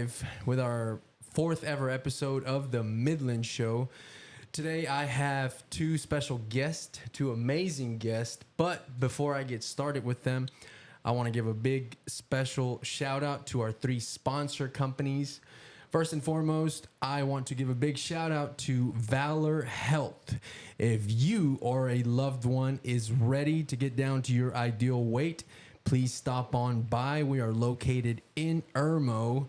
live with our fourth ever episode of the Midland Show. Today I have two special guests, two amazing guests. But before I get started with them, I want to give a big special shout out to our three sponsor companies. First and foremost, I want to give a big shout out to Valor Health. If you or a loved one is ready to get down to your ideal weight, please stop on by. We are located in Irmo,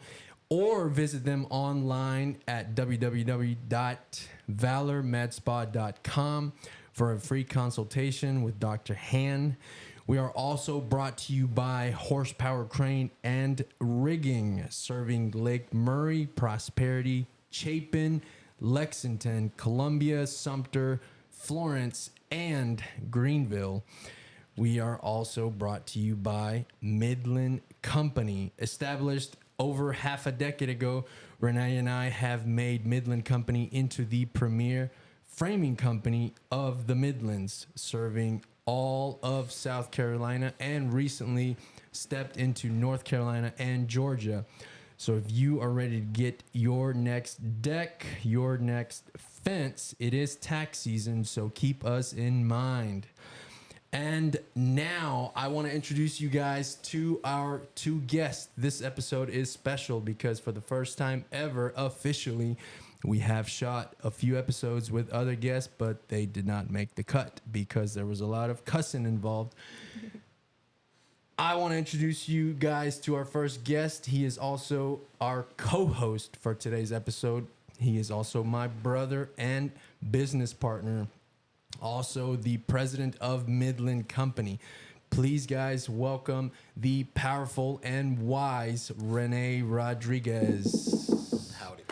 or visit them online at www.valormedspa.com for a free consultation with Dr. Han. We are also brought to you by Horsepower Crane and Rigging, serving Lake Murray, Prosperity, Chapin, Lexington, Columbia, Sumter, Florence, and Greenville. We are also brought to you by Midland Company. Established over half a decade ago, Renee and I have made Midland Company into the premier framing company of the Midlands, serving all of South Carolina and recently stepped into North Carolina and Georgia. So if you are ready to get your next deck, your next fence, it is tax season, so keep us in mind. And now I want to introduce you guys to our two guests. This episode is special because for the first time ever, officially, we have shot a few episodes with other guests, but they did not make the cut because there was a lot of cussing involved. I want to introduce you guys to our first guest. He is also our co-host for today's episode. He is also my brother and business partner, also the president of Midland Company. Please, guys, welcome the powerful and wise Renee Rodriguez. Howdy.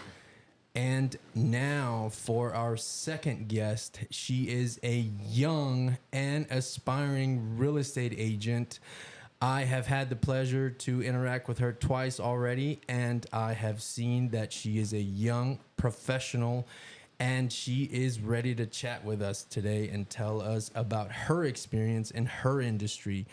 And now for our second guest. She is a young and aspiring real estate agent. I have had the pleasure to interact with her twice already, and I have seen that she is a young professional, and she is ready to chat with us today and tell us about her experience in her industry.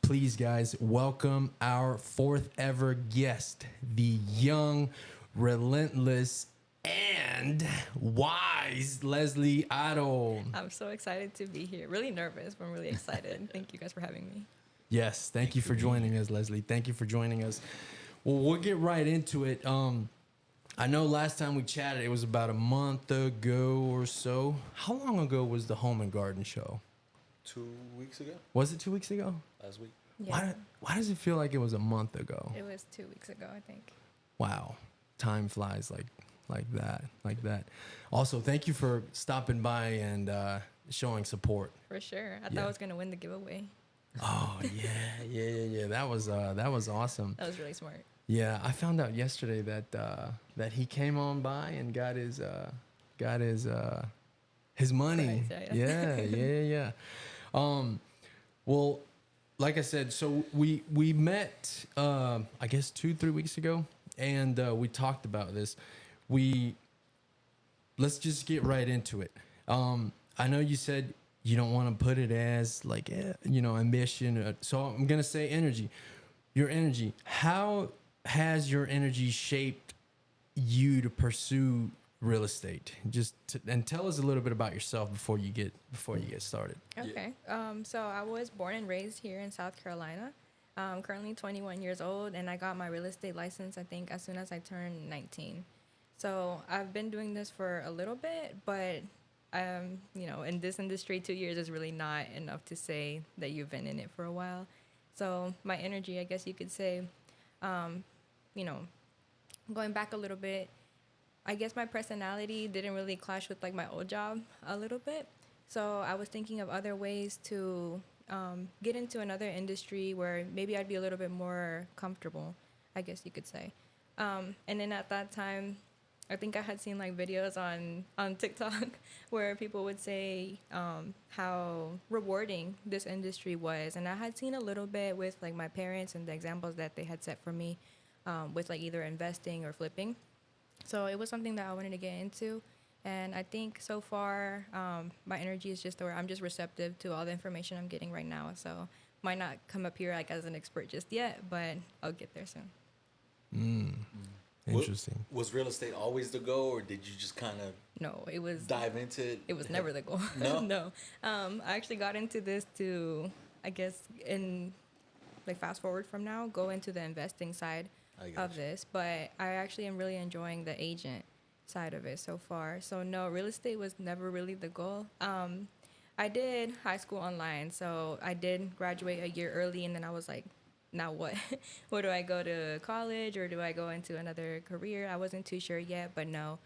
Please, guys, welcome our fourth ever guest, the young, relentless, and wise Lesslie Haro. I'm so excited to be here. Really nervous, but I'm really excited. Thank you guys for having me. Yes, thank you for joining us, Lesslie. Thank you for joining us. Well, we'll get right into it. I know last time we chatted, it was about a month ago or so. How long ago was the Home and Garden show? 2 weeks ago? Was it 2 weeks ago? Last week? Yeah. Why does it feel like it was a month ago? It was 2 weeks ago, I think. Wow, time flies like that. Also, thank you for stopping by and showing support. For sure. I thought I was going to win the giveaway. Oh yeah. That was awesome. That was really smart. Yeah, I found out yesterday that he came on by and got his money. Prize, Yeah. Well, like I said, so we met I guess 2-3 weeks ago, and we talked about this. Let's just get right into it. I know you said you don't want to put it as like ambition. So I'm gonna say energy. Your energy. How has your energy shaped you to pursue real estate? And tell us a little bit about yourself before you get started. Okay. So I was born and raised here in South Carolina. I'm currently 21 years old, and I got my real estate license, I think, as soon as I turned 19. So I've been doing this for a little bit, but in this industry, 2 years is really not enough to say that you've been in it for a while. So my energy, I guess you could say, going back a little bit, I guess my personality didn't really clash with like my old job a little bit. So I was thinking of other ways to get into another industry where maybe I'd be a little bit more comfortable, I guess you could say. And then at that time, I think I had seen like videos on TikTok where people would say how rewarding this industry was. And I had seen a little bit with like my parents and the examples that they had set for me with like either investing or flipping. So it was something that I wanted to get into. And I think so far my energy is just where I'm just receptive to all the information I'm getting right now. So might not come up here like as an expert just yet, but I'll get there soon. Interesting. Was real estate always the goal, or did you just kind of No, it was dive into it? it was never the goal. No? No. I actually got into this to, I guess, in like fast forward from now, go into the investing side I got of this. But I actually am really enjoying the agent side of it so far. So no, real estate was never really the goal. I did high school online, so I did graduate a year early, and then I was like, now what? Where do I go to college, or do I go into another career? I wasn't too sure yet, but no,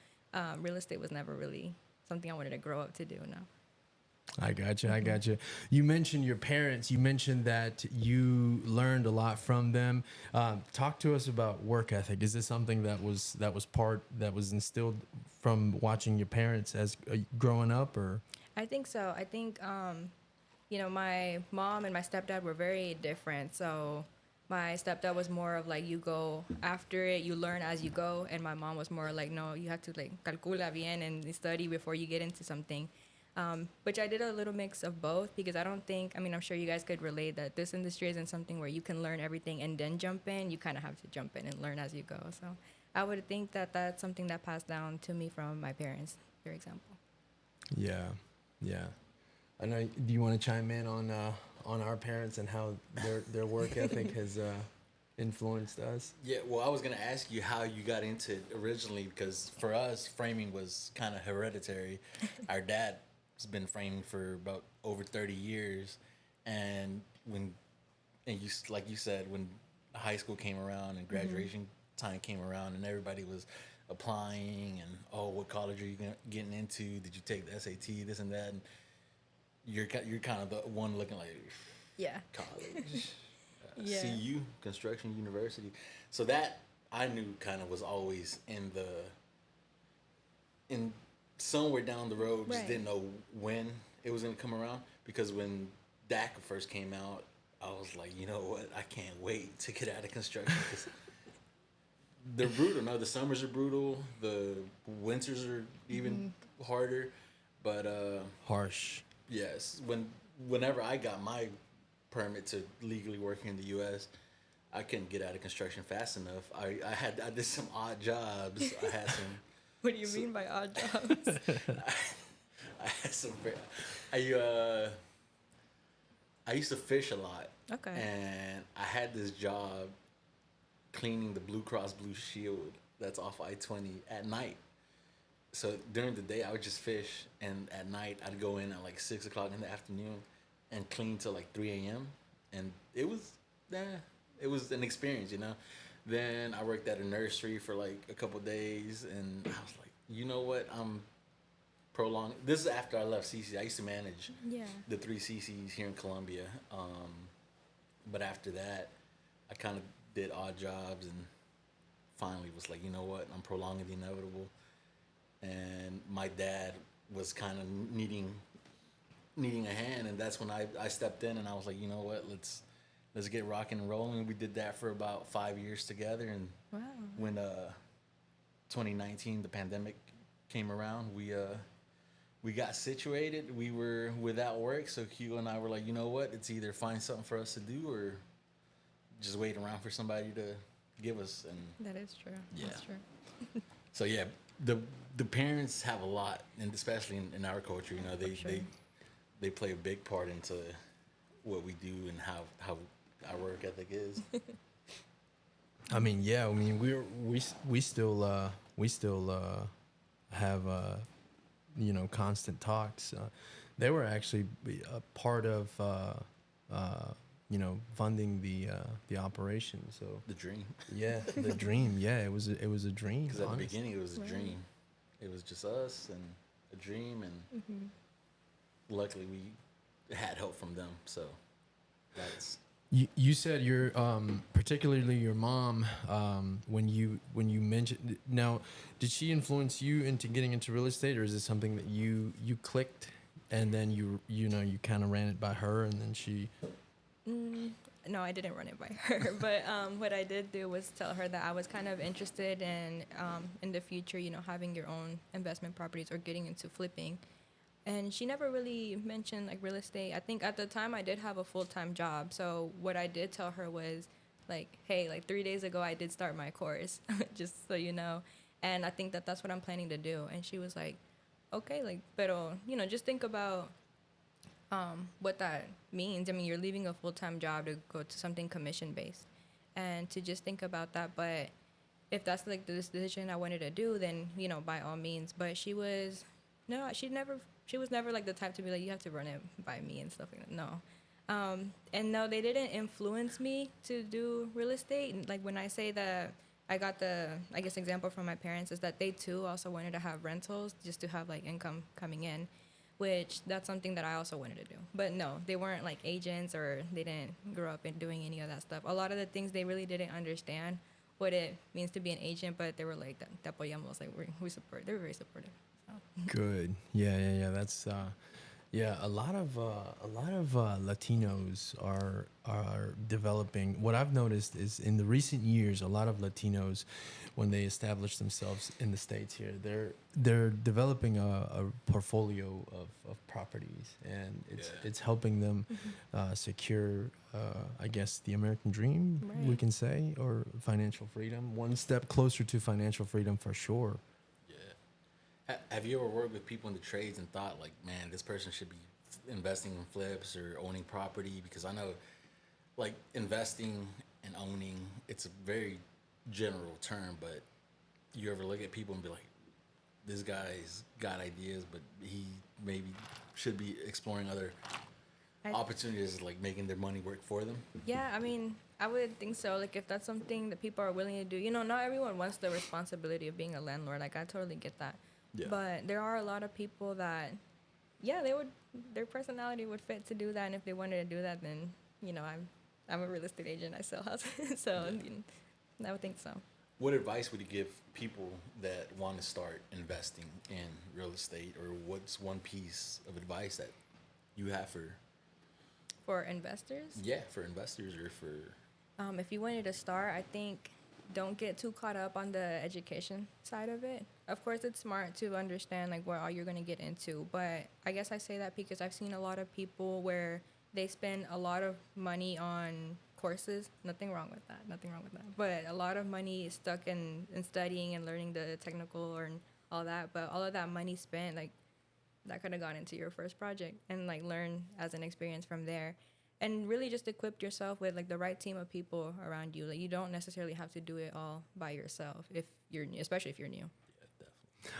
real estate was never really something I wanted to grow up to do. No. I got you. I got you. You mentioned your parents. You mentioned that you learned a lot from them. Talk to us about work ethic. Is this something that was instilled from watching your parents as growing up, or? I think so. I think, my mom and my stepdad were very different. So my stepdad was more of like, you go after it, you learn as you go. And my mom was more like, no, you have to like calcula bien and study before you get into something. Which I did a little mix of both, because I'm sure you guys could relate that this industry isn't something where you can learn everything and then jump in. You kind of have to jump in and learn as you go. So I would think that that's something that passed down to me from my parents, for example. Yeah. Yeah. I know. Do you want to chime in on our parents and how their work ethic has influenced us? Yeah, well, I was going to ask you how you got into it originally, because for us, framing was kind of hereditary. Our dad has been framing for about over 30 years. And like you said, when high school came around and graduation time came around and everybody was applying and, what college are you getting into? Did you take the SAT, this and that? And you're kind of the one looking like, Yeah. college. Yeah. CU, Construction University. So that I knew kind of was always in somewhere down the road. Just Right. didn't know when it was going to come around, because when DACA first came out, I was like, you know what? I can't wait to get out of construction. 'Cause they're brutal. No, the summers are brutal. The winters are even harder. But Harsh. yes, whenever I got my permit to legally work here in the U.S., I couldn't get out of construction fast enough. I did some odd jobs. I had some. What do you mean by odd jobs? I had some. I used to fish a lot. Okay. And I had this job cleaning the Blue Cross Blue Shield that's off I-20 at night. So during the day, I would just fish, and at night, I'd go in at like 6 o'clock in the afternoon and clean till like 3 a.m. And it was an experience, you know. Then I worked at a nursery for like a couple days, and I was like, you know what, I'm prolonging. This is after I left CC. I used to manage the 3 CCs here in Columbia. But after that, I kind of did odd jobs and finally was like, you know what, I'm prolonging the inevitable. And my dad was kind of needing a hand, and that's when I stepped in, and I was like, you know what, let's get rocking and rolling. We did that for about 5 years together, and Wow. when 2019, the pandemic came around, we got situated. We were without work, so Hugo and I were like, you know what, it's either find something for us to do or just wait around for somebody to give us. And That is true. Yeah. That's true. so yeah, the parents have a lot, and especially in our culture, you know, they play a big part into what we do and how our work ethic is. I mean, yeah. I mean, we still have constant talks. They were actually a part of funding the operation. So The dream. yeah, the dream. Yeah, it was a dream. Because at the honestly. beginning, it was a Right. dream. It was just us and a dream, and luckily we had help from them. So that's You said your particularly your mom when you mentioned. Now, did she influence you into getting into real estate, or is it something that you clicked and then you kind of ran it by her and then she? No, I didn't run it by her, but what I did do was tell her that I was kind of interested in the future, having your own investment properties or getting into flipping. And she never really mentioned like real estate. I think at the time I did have a full-time job. So what I did tell her was like, hey, like 3 days ago I did start my course, just so you know. And I think that that's what I'm planning to do. And she was like, okay, like, pero, just think about what that means. I mean, you're leaving a full-time job to go to something commission-based, and to just think about that. But if that's like the decision I wanted to do, then by all means. But she was, no, she was never like the type to be like, you have to run it by me and stuff like that. No. And no, they didn't influence me to do real estate. Like when I say that I got the, I guess, example from my parents is that they too also wanted to have rentals just to have like income coming in, which that's something that I also wanted to do. But no, they weren't like agents, or they didn't grow up in doing any of that stuff. A lot of the things they really didn't understand what it means to be an agent, but they were like, "Te apoyamos," like we support. They were very supportive. So. Good. Yeah. That's yeah. A lot of Latinos are developing. What I've noticed is in the recent years, a lot of Latinos, when they establish themselves in the States here, they're developing a portfolio of properties, and it's helping them secure, I guess, the American dream, Right. we can say, or financial freedom. One step closer to financial freedom for sure. Have you ever worked with people in the trades and thought like, man, this person should be investing in flips or owning property? Because I know like investing and owning, it's a very general term, but you ever look at people and be like, this guy's got ideas, but he maybe should be exploring other opportunities, like making their money work for them? Yeah, I mean, I would think so. Like, if that's something that people are willing to do, not everyone wants the responsibility of being a landlord. Like, I totally get that. Yeah. But there are a lot of people that, their personality would fit to do that. And if they wanted to do that, then, I'm a real estate agent. I sell houses. So I would think so. What advice would you give people that want to start investing in real estate, or what's one piece of advice that you have For investors? for investors or for... If you wanted to start, I think don't get too caught up on the education side of it. Of course, it's smart to understand like what all you're going to get into, but I guess I say that because I've seen a lot of people where they spend a lot of money on courses. Nothing wrong with that. But a lot of money is stuck in studying and learning the technical or all that. But all of that money spent, like, that could have gone into your first project and like learn as an experience from there. And really just equip yourself with like the right team of people around you. Like, you don't necessarily have to do it all by yourself especially if you're new.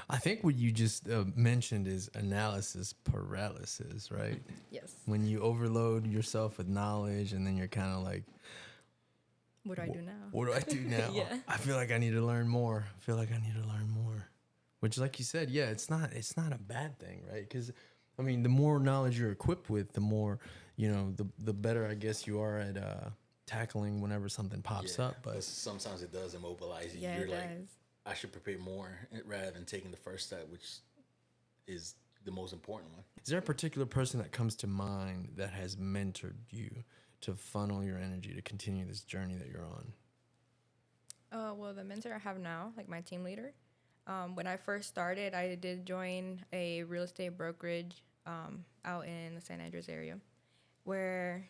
I think what you just mentioned is analysis paralysis, right? Yes. When you overload yourself with knowledge, and then you're kind of like, What do I do now? what do I do now? Yeah. I feel like I need to learn more. Which, like you said, yeah, it's not a bad thing, right? Because, I mean, the more knowledge you're equipped with, the more, the better, I guess, you are at tackling whenever something pops up. But sometimes it does immobilize you. Yeah, You're it like, does. I should prepare more rather than taking the first step, which is the most important one. is there a particular person that comes to mind that has mentored you to funnel your energy to continue this journey that you're on? Well, the mentor I have now, like my team leader, when I first started, I did join a real estate brokerage out in the San Andreas area, where,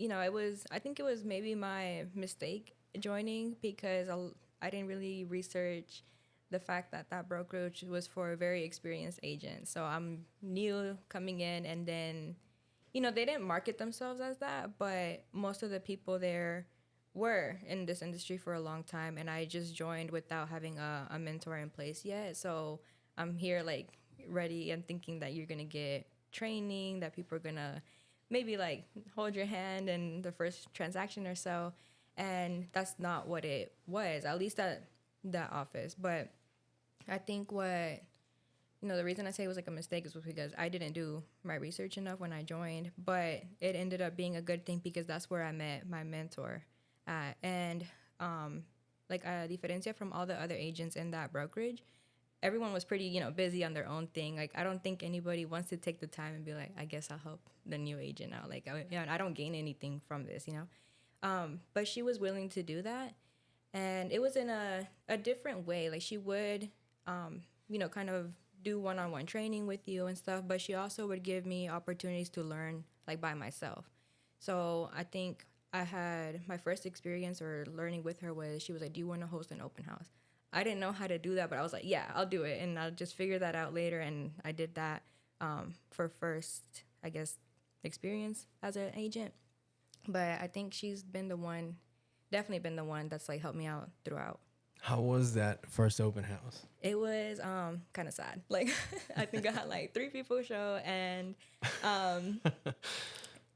I think it was maybe my mistake joining, because I didn't really research the fact that brokerage was for a very experienced agent. So I'm new coming in, and then, they didn't market themselves as that, but most of the people there were in this industry for a long time, and I just joined without having a mentor in place yet. So I'm here like ready and thinking that you're gonna get training, that people are gonna maybe like hold your hand in the first transaction or so, and that's not what it was, at least at that office. But I think what, the reason I say it was like a mistake is because I didn't do my research enough when I joined, but it ended up being a good thing because that's where I met my mentor. And diferencia from all the other agents in that brokerage, everyone was pretty, busy on their own thing. Like, I don't think anybody wants to take the time and be like, I guess I'll help the new agent out. Like, I don't gain anything from this, But she was willing to do that. And it was in a different way. Like, she would, kind of do one-on-one training with you and stuff, but she also would give me opportunities to learn, like, by myself. So I think I had my first experience or learning with her was she was like, "Do you want to host an open house?" I didn't know how to do that, but I was like, "Yeah, I'll do it," and I'll just figure that out later. And I did that for first, I guess, experience as an agent. But I think she's been the one, definitely been the one that's like helped me out throughout. How was that first open house? It was kind of sad. Like I think I had like 3 people show, and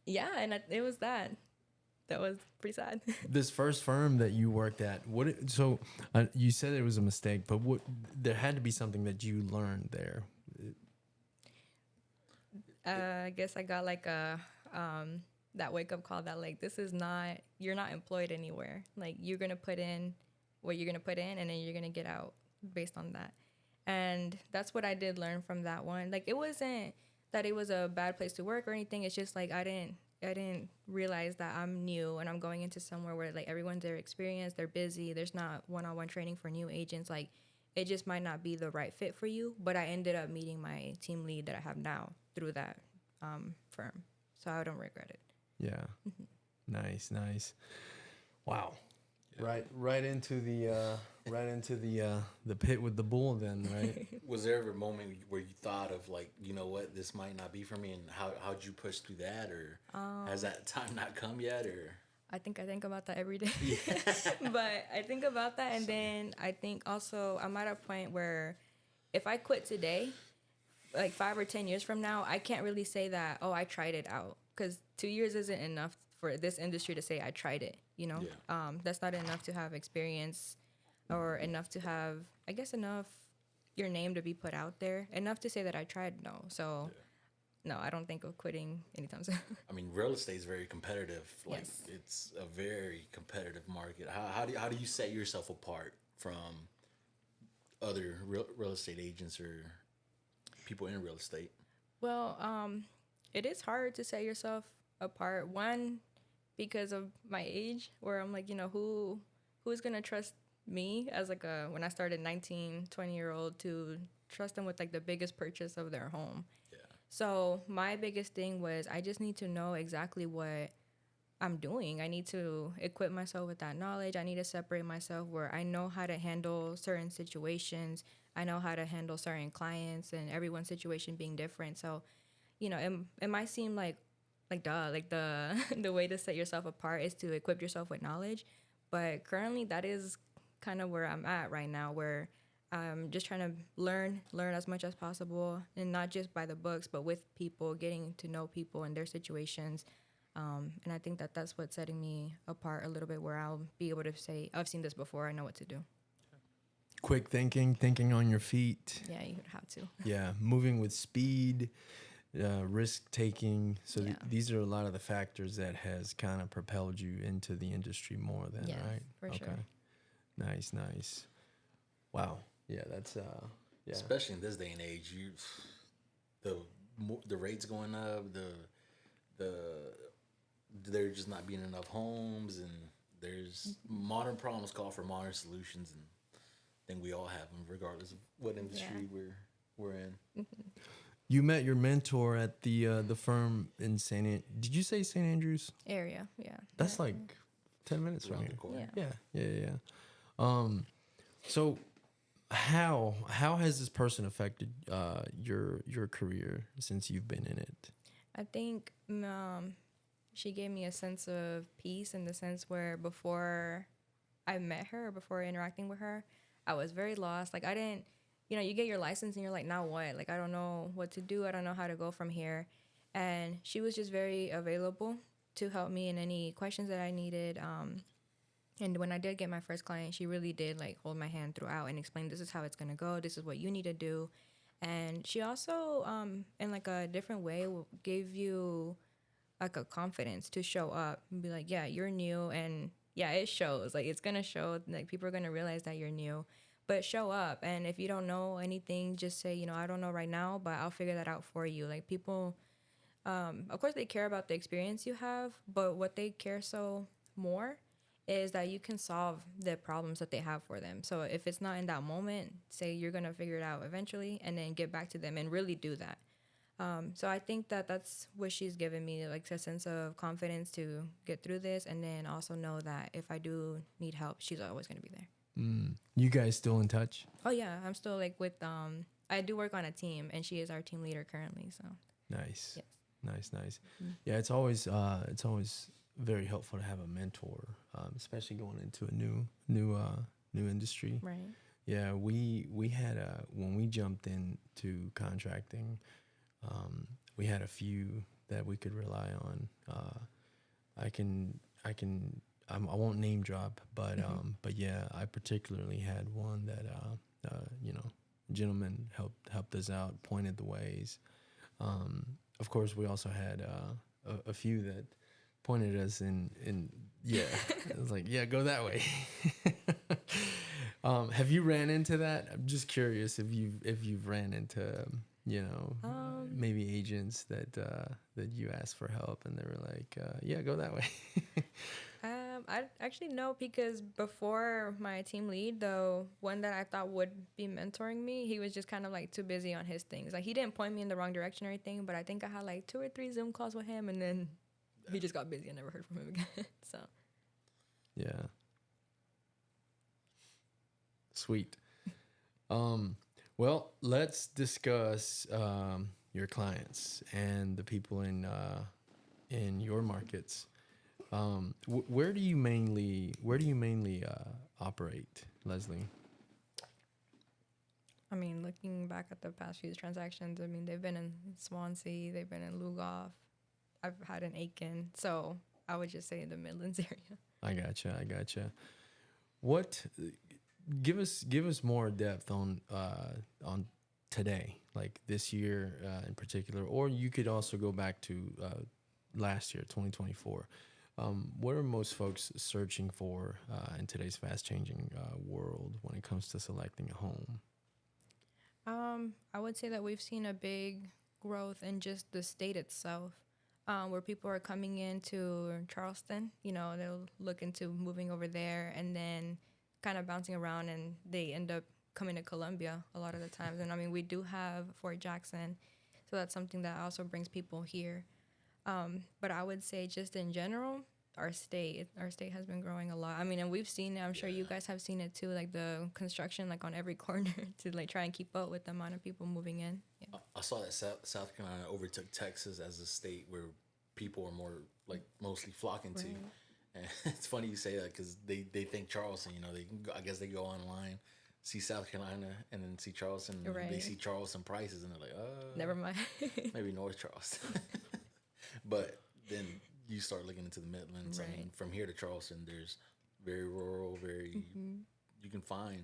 yeah, and it was that. That was pretty sad. This first firm that you worked at, you said it was a mistake, but there had to be something that you learned there. I guess I got like a that wake up call that like you're not employed anywhere. Like you're gonna put in what you're gonna put in, and then you're gonna get out based on that. And that's what I did learn from that one. Like it wasn't that it was a bad place to work or anything. It's just like I didn't realize that I'm new and I'm going into somewhere where like everyone's their experience, they're busy, there's not one-on-one training for new agents. Like it just might not be the right fit for you. But I ended up meeting my team lead that I have now through that firm. So I don't regret it. Yeah. Nice. Wow. Yeah. Right into the pit with the bull then, right? Was there ever a moment where you thought of like, you know what, this might not be for me, and how'd you push through that, or has that time not come yet, or? I think about that every day. Yeah. But I think about that, and then I think also I'm at a point where if I quit today, like 5 or 10 years from now, I can't really say that, oh, I tried it out, because 2 years isn't enough for this industry to say I tried it, you know? Yeah. That's not enough to have experience, or enough to have, I guess, enough your name to be put out there, enough to say that I tried. No. So no, I don't think of quitting anytime soon. I mean, real estate is very competitive. Like Yes. It's a very competitive market. How do you set yourself apart from other real estate agents or people in real estate? Well, it is hard to set yourself apart. One, because of my age, where I'm like, you know, who's gonna trust me as like when I started 19, 20-year-old to trust them with like the biggest purchase of their home. Yeah. So my biggest thing was I just need to know exactly what I'm doing. I need to equip myself with that knowledge. I need to separate myself where I know how to handle certain situations. I know how to handle certain clients, and everyone's situation being different. So, you know, it might seem like the the way to set yourself apart is to equip yourself with knowledge. But currently that is kind of where I'm at right now, where I'm just trying to learn as much as possible, and not just by the books, but with people, getting to know people and their situations. And I think that that's what's setting me apart a little bit, where I'll be able to say, I've seen this before, I know what to do. Quick thinking on your feet. Yeah, you would have to. Yeah, moving with speed, risk taking. So these are a lot of the factors that has kind of propelled you into the industry more than, right? For sure. Nice. Wow. Yeah, that's yeah. Especially in this day and age, the rates going up, there just not being enough homes, and there's modern problems call for modern solutions, and I think we all have them regardless of what industry we're in. Mm-hmm. You met your mentor at the firm in did you say St. Andrews? Area, yeah. That's like 10 minutes from here. Yeah. So how has this person affected your career since you've been in it? I think she gave me a sense of peace, in the sense where before I met her, or before interacting with her, I was very lost. Like I didn't, you get your license and you're like, now what? Like I don't know what to do. I don't know how to go from here. And she was just very available to help me in any questions that I needed. And when I did get my first client, she really did like hold my hand throughout and explain, this is how it's going to go. This is what you need to do. And she also, in like a different way, gave you like a confidence to show up and be like, yeah, you're new. And yeah, it shows. Like it's going to show. Like people are going to realize that you're new. But show up. And if you don't know anything, just say, I don't know right now, but I'll figure that out for you. Like people, of course, they care about the experience you have. But what they care so more is that you can solve the problems that they have for them. So if it's not in that moment, say you're going to figure it out eventually, and then get back to them and really do that. So I think that that's what she's given me, like a sense of confidence to get through this, and then also know that if I do need help, she's always going to be there. You guys still in touch? Oh yeah, I'm still like with I do work on a team, and she is our team leader currently. So Nice. yes. Nice. Yeah, it's always very helpful to have a mentor, especially going into a new industry. Right. Yeah, we had when we jumped into contracting, we had a few that we could rely on. I won't name drop, but yeah, I particularly had one that gentleman helped us out, pointed the ways. Of course, we also had a few that pointed us in yeah. It was like, yeah, go that way. Have you ran into that? I'm just curious if you've ran into maybe agents that you asked for help and they were like, yeah, go that way. I actually know, because before my team lead, the one that I thought would be mentoring me, he was just kind of like too busy on his things. Like, he didn't point me in the wrong direction or anything, but I think I had like 2 or 3 Zoom calls with him, and then he just got busy and never heard from him again. So Yeah. Sweet. Well, let's discuss your clients and the people in your markets. Where do you mainly operate, Lesslie? I mean, looking back at the past few transactions, I mean, they've been in Swansea, they've been in Lugoff, I've had an Aiken, so I would just say the Midlands area. I gotcha. What? Give us more depth on today, like this year in particular, or you could also go back to last year, 2024. What are most folks searching for in today's fast-changing world when it comes to selecting a home? I would say that we've seen a big growth in just the state itself, where people are coming into Charleston. They'll look into moving over there and then kind of bouncing around, and they end up coming to Columbia a lot of the times. And I mean, we do have Fort Jackson, so that's something that also brings people here. But I would say just in general, our state has been growing a lot. I mean, and we've seen it. I'm sure you guys have seen it too, like the construction, like on every corner to like try and keep up with the amount of people moving in. Yeah. I saw that South Carolina overtook Texas as a state where people are more like mostly flocking to. And it's funny you say that because they think Charleston, I guess they go online, see South Carolina, and then see Charleston, and they see Charleston prices, and they're like, never mind. Maybe North Charleston. But then you start looking into the Midlands. Right. I mean, from here to Charleston, there's very rural, you can find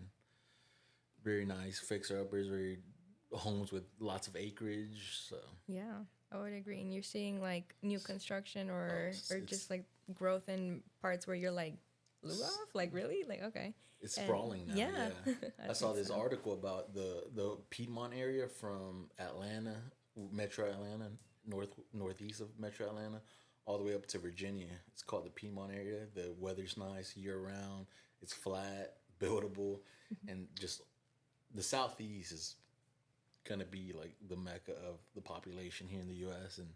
very nice fixer-uppers, very homes with lots of acreage. So yeah, I would agree. And you're seeing like new construction or just like growth in parts where you're like, Lugoff? Like, really? Like, okay. It's sprawling now. Yeah. I saw this article about the Piedmont area from Atlanta, Metro Atlanta, northeast of Metro Atlanta, all the way up to Virginia. It's called the Piedmont area. The weather's nice year round. It's flat, buildable, and just the southeast is gonna be like the mecca of the population here in the U.S. And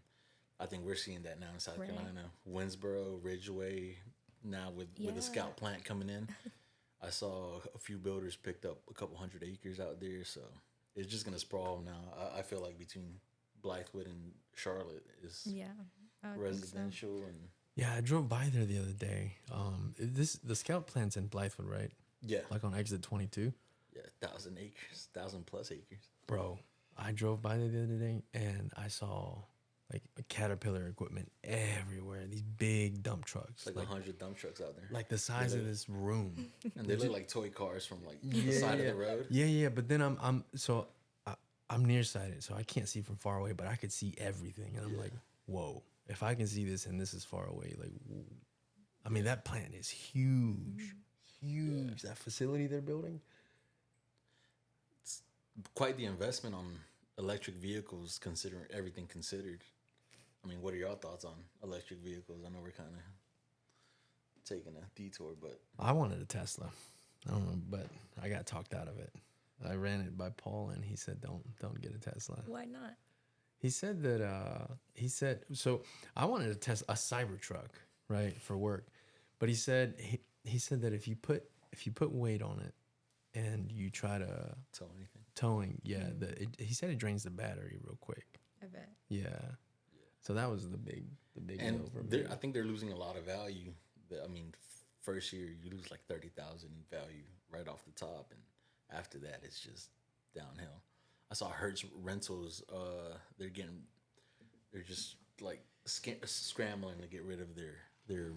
I think we're seeing that now in South Carolina, Winsboro, Ridgeway. Now with the Scout plant coming in, I saw a few builders picked up a couple 100 acres out there. So it's just gonna sprawl now. I feel like between Blythewood and Charlotte is residential and yeah. I drove by there the other day. The Scout plant's in Blythewood, right? Yeah, like on exit 22. Yeah, 1,000 acres, 1,000+ acres. Bro, I drove by there the other day and I saw like Caterpillar equipment everywhere. These big dump trucks, like 100 dump trucks out there, like the size of this room, and they look like toy cars from like the side of the road. Yeah. But then I'm nearsighted, so I can't see from far away, but I could see everything, and I'm like, whoa! If I can see this and this is far away, like, I mean, that plant is huge. Yeah. That facility they're building. It's quite the investment on electric vehicles, considering everything considered. I mean, what are your thoughts on electric vehicles? I know we're kind of taking a detour, but I wanted a Tesla. I don't know, but I got talked out of it. I ran it by Paul, and he said, "Don't get a Tesla." Why not? He said that so I wanted to test a Cybertruck, right, for work. But he said that if you put weight on it and you try to towing, yeah, he said it drains the battery real quick. I bet. Yeah. So that was the big And deal for me. I think they're losing a lot of value. I mean, first year you lose like 30,000 in value right off the top, and after that it's just downhill. I saw Hertz Rentals. They're just like scrambling to get rid of their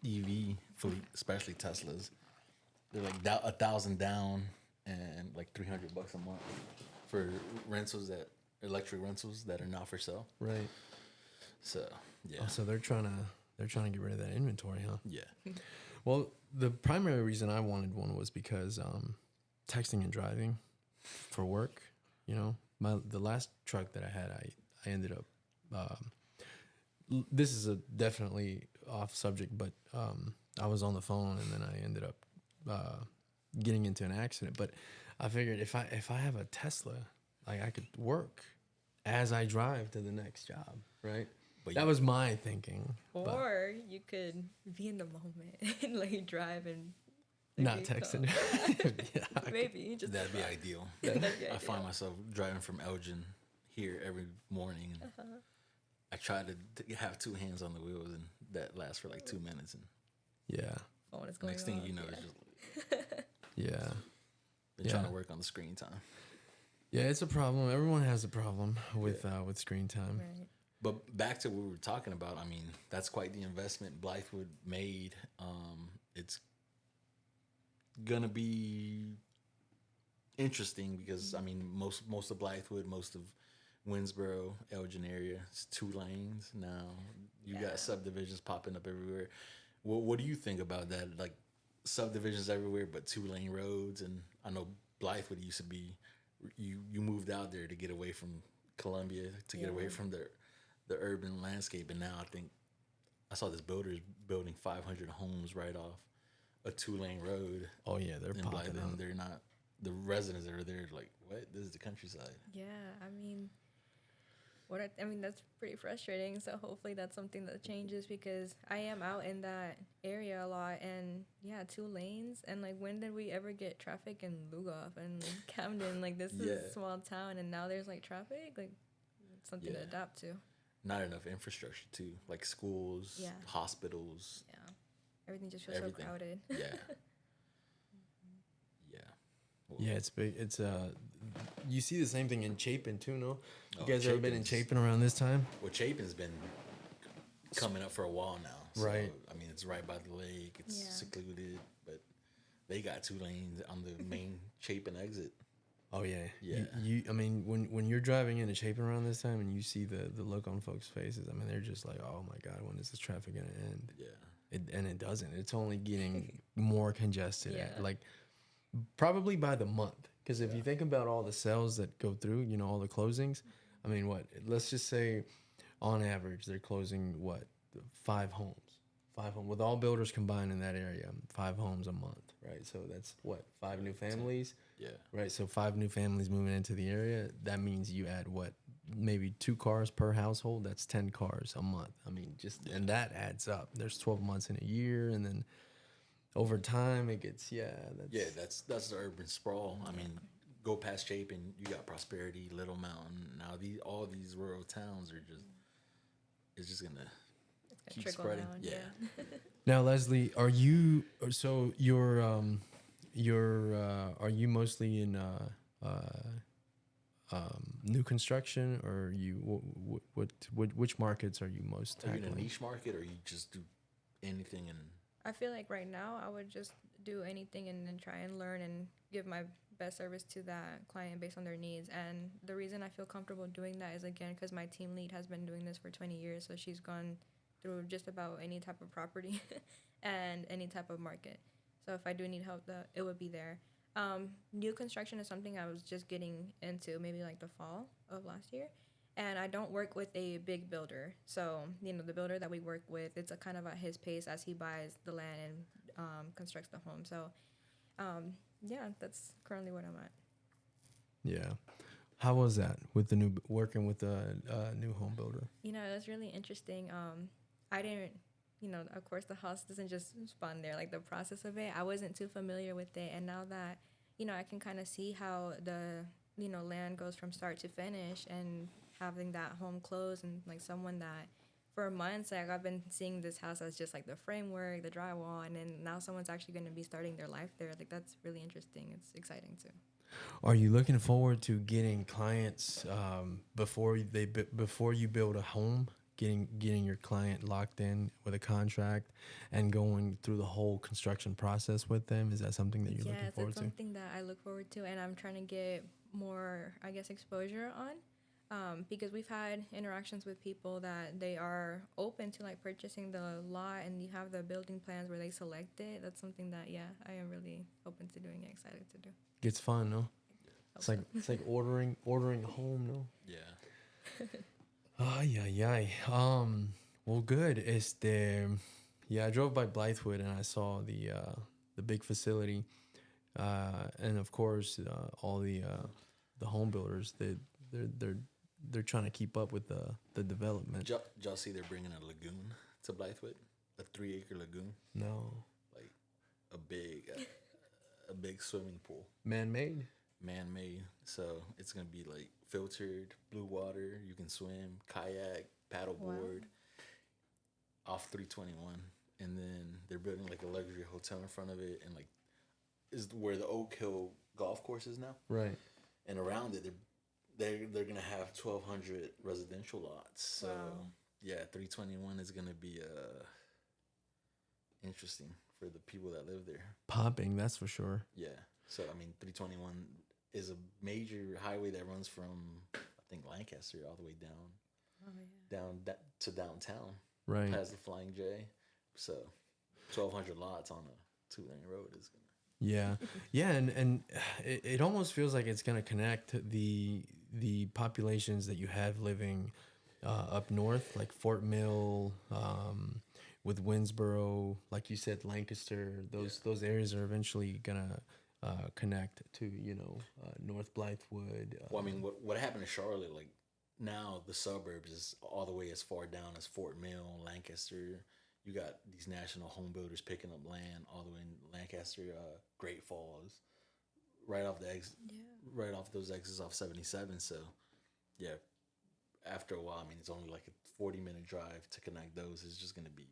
EV fleet, especially Teslas. They're like 1,000 down and like $300 a month for electric rentals that are not for sale. Right. So yeah. Oh, so they're trying to get rid of that inventory, huh? Yeah. Well, the primary reason I wanted one was because texting and driving for work. You know, the last truck that I had, I ended up. This is a definitely off subject, but I was on the phone and then I ended up getting into an accident. But I figured if I have a Tesla, like I could work as I drive to the next job, right? But that was my thinking. Or you could be in the moment and like drive and not texting. Yeah, maybe just that'd be ideal. I find myself driving from Elgin here every morning, and I try to have two hands on the wheels, and that lasts for like 2 minutes, and yeah, phone is going next thing off, you know, yeah. it's just yeah. been trying to work on the screen time. Yeah, it's a problem. Everyone has a problem with screen time. Right. But back to what we were talking about. I mean, that's quite the investment Blythewood made. It's gonna be interesting because I mean, most of Blythewood, most of Winsboro, Elgin area, it's 2 lanes now. You got subdivisions popping up everywhere. What do you think about that? Like subdivisions everywhere, but 2-lane roads. And I know Blythewood used to be. You moved out there to get away from Columbia, to get away from the urban landscape, and now I think I saw this builder is building 500 homes right off a 2-lane road. Oh yeah, they're popping up. They're not, the residents that are there like, what? This is the countryside. Yeah, I mean, that's pretty frustrating. So hopefully that's something that changes because I am out in that area a lot, and yeah, 2 lanes. And like, when did we ever get traffic in Lugoff and Camden? Like, this is a small town, and now there's like traffic. Like, it's something to adapt to. Not enough infrastructure too, like schools, hospitals. Yeah, everything just feels so crowded. Yeah. Yeah. Well, yeah, it's big. It's you see the same thing in Chapin too, no? You guys ever been in Chapin around this time? Well, Chapin's been coming up for a while now. So, right. I mean, it's right by the lake. It's secluded, but they got 2 lanes on the main Chapin exit. Oh yeah, yeah. I mean, when you're driving into Chapin around this time and you see the look on folks' faces, I mean, they're just like, oh my god, when is this traffic gonna end? Yeah. And it doesn't. It's only getting more congested. Like probably by the month. Because if you think about all the sales that go through, you know, all the closings, I mean, let's just say on average they're closing 5 homes. 5 homes with all builders combined in that area, 5 homes a month, right? So that's 5 new families. Yeah. Right. So 5 new families moving into the area. That means you add maybe 2 cars per household. That's 10 cars a month. I mean, and that adds up. There's 12 months in a year, and then over time it gets that's the urban sprawl. I mean, go past Chapin, you got Prosperity, Little Mountain. Now all these rural towns are just gonna keep spreading. Down, yeah. Now, Lesslie, are you are you mostly in new construction, or are you which markets are you most tackling? Are you in a niche market, or you just do anything? And I feel like right now I would just do anything and then try and learn and give my best service to that client based on their needs. And the reason I feel comfortable doing that is, again, because my team lead has been doing this for 20 years. So she's gone through just about any type of property and any type of market. So if I do need help, it would be there. New construction is something I was just getting into maybe like the fall of last year. And I don't work with a big builder. So, you know, the builder that we work with, it's a kind of at his pace as he buys the land and constructs the home. So, yeah, that's currently what I'm at. Yeah. How was that with the new working with a new home builder? You know, it was really interesting. I didn't, of course, the house doesn't just spawn there. Like the process of it, I wasn't too familiar with it, and now that I can kind of see how the land goes from start to finish, and having that home closed and like someone that for months, like I've been seeing this house as just like the framework, the drywall, and then now someone's actually going to be starting their life there. Like that's really interesting. It's exciting too. Are you looking forward to getting clients before you build a home? Getting your client locked in with a contract and going through the whole construction process with them? Is that something that you're looking forward to? Yes, it's something that I look forward to, and I'm trying to get more, I guess, exposure on. Because we've had interactions with people that they are open to like purchasing the lot, and you have the building plans where they select it. That's something that I am really open to doing and excited to do. It's fun, no? It's like ordering a home, no? Yeah. Ay. Well, good. I drove by Blythewood and I saw the big facility, and of course all the home builders. They're trying to keep up with the development. Did y'all see they're bringing a lagoon to Blythewood? A 3-acre lagoon? No. Like a big swimming pool. Man-made? Man-made. So it's going to be like filtered, blue water. You can swim, kayak, paddleboard off 321. And then they're building like a luxury hotel in front of it. And like is where the Oak Hill golf course is now. Right. And around it, they're going to have 1,200 residential lots. So, yeah, 321 is going to be interesting for the people that live there. Popping, that's for sure. Yeah. So, I mean, 321 is a major highway that runs from, I think, Lancaster all the way down to downtown. Right. Past the Flying J. So, 1,200 lots on a 2-lane road is going to. Yeah, and it almost feels like it's gonna connect the populations that you have living up north, like Fort Mill, with Winsboro, like you said, Lancaster. Those areas are eventually gonna connect to North Blythewood. Well, I mean, what happened in Charlotte? Like now, the suburbs is all the way as far down as Fort Mill, Lancaster. You got these national home builders picking up land all the way in Lancaster, Great Falls, right off right off those exits off 77. So, yeah, after a while, I mean, it's only like a 40-minute drive to connect those. It's just going to be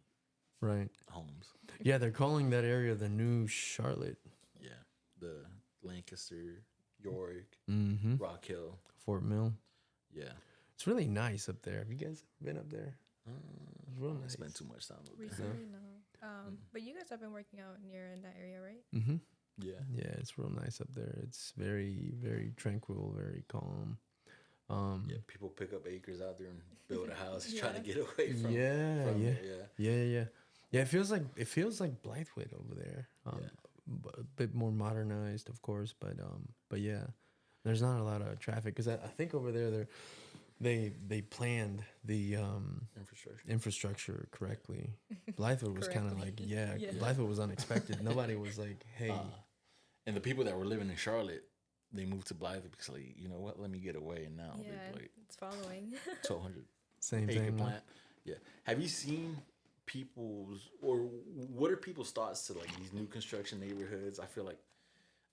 homes. Yeah, they're calling that area the new Charlotte. Yeah, the Lancaster, York, Rock Hill, Fort Mill. Yeah, it's really nice up there. Have you guys been up there? It's real nice. Spent too much time over there. Recently, no. But you guys have been working out near in that area, right? Mm-hmm. Yeah. Yeah, it's real nice up there. It's very, very tranquil, very calm. Yeah, people pick up acres out there and build a house, trying to get away from. Yeah. It feels like Blythewood over there. A bit more modernized, of course, but yeah, there's not a lot of traffic because I think over there they planned the infrastructure correctly. Blythewood was kind of like Blythewood was unexpected. Nobody was like, hey. And the people that were living in Charlotte, they moved to Blythewood because like, you know what, let me get away. And now it's following 1,200 same acre thing. Plant. Yeah. Have you seen what are people's thoughts to like these new construction neighborhoods? I feel like,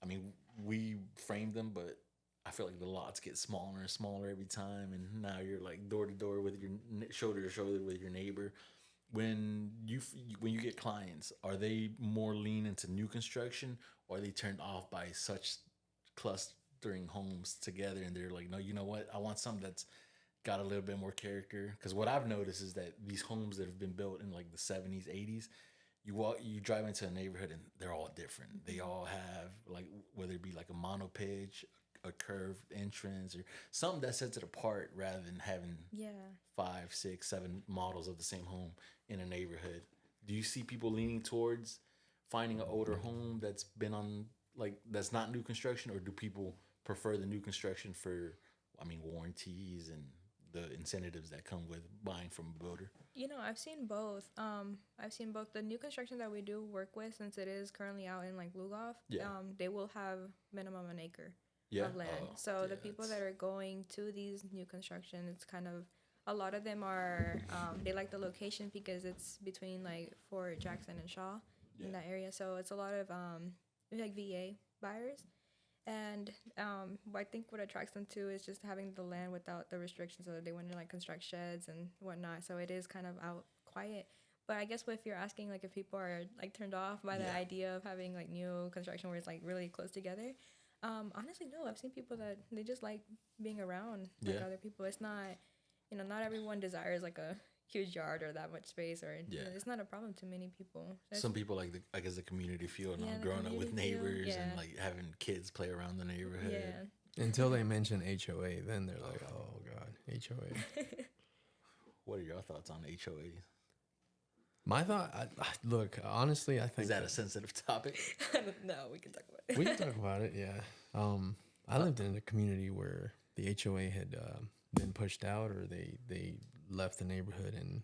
I mean, we framed them, but I feel like the lots get smaller and smaller every time, and now you're like door to door with your shoulder to shoulder with your neighbor. When you get clients, are they more lean into new construction, or are they turned off by such clustering homes together, and they're like, no, you know what? I want something that's got a little bit more character. Because what I've noticed is that these homes that have been built in like the 70s, 80s, you drive into a neighborhood and they're all different. They all have like, whether it be like a monopitch, a curved entrance, or something that sets it apart rather than having 5, 6, 7 models of the same home in a neighborhood. Do you see people leaning towards finding an older home that's been on that's not new construction, or do people prefer the new construction for, I mean, warranties and the incentives that come with buying from a builder? I've seen both. I've seen both. The new construction that we do work with, since it is currently out in like Lugoff, they will have minimum an acre. Yeah. of land. Oh, So yeah, the people it's- that are going to these new construction, it's kind of a lot of them are they like the location because it's between like Fort Jackson and Shaw in that area. So it's a lot of like VA buyers. And I think what attracts them too is just having the land without the restrictions. So they want to like construct sheds and whatnot. So it is kind of out quiet. But I guess if you're asking like if people are like turned off by the Yeah. idea of having like new construction where it's like really close together, honestly, no. I've seen people that they just like being around like Yeah. other people. It's not, not everyone desires like a huge yard or that much space, or Yeah. it's not a problem to many people. Some people like I guess the community feel, and Yeah, the growing up with community feel, neighbors yeah. and like having kids play around the neighborhood. Yeah. Until they mention HOA, then they're like, oh God, HOA. What are your thoughts on HOAs? My thought, look, honestly, I think Is that a sensitive topic? No, we can talk about it. we can talk about it. Yeah. I lived in a community where the HOA had been pushed out, or they left the neighborhood, and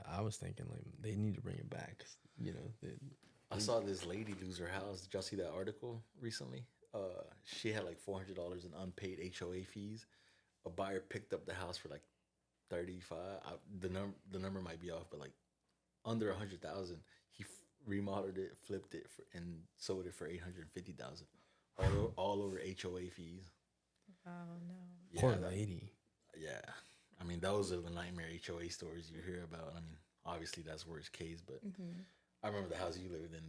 I was thinking like they need to bring it back. 'Cause, I saw this lady lose her house. Did y'all see that article recently? She had like $400 in unpaid HOA fees. A buyer picked up the house for like 35. The number might be off, but like under 100,000. He remodeled it, flipped it, and sold it for 850,000. All over HOA fees. Oh no. poor lady. Yeah, I mean those are the nightmare HOA stories you hear about. I mean, obviously that's worst case, but I remember the house you lived in.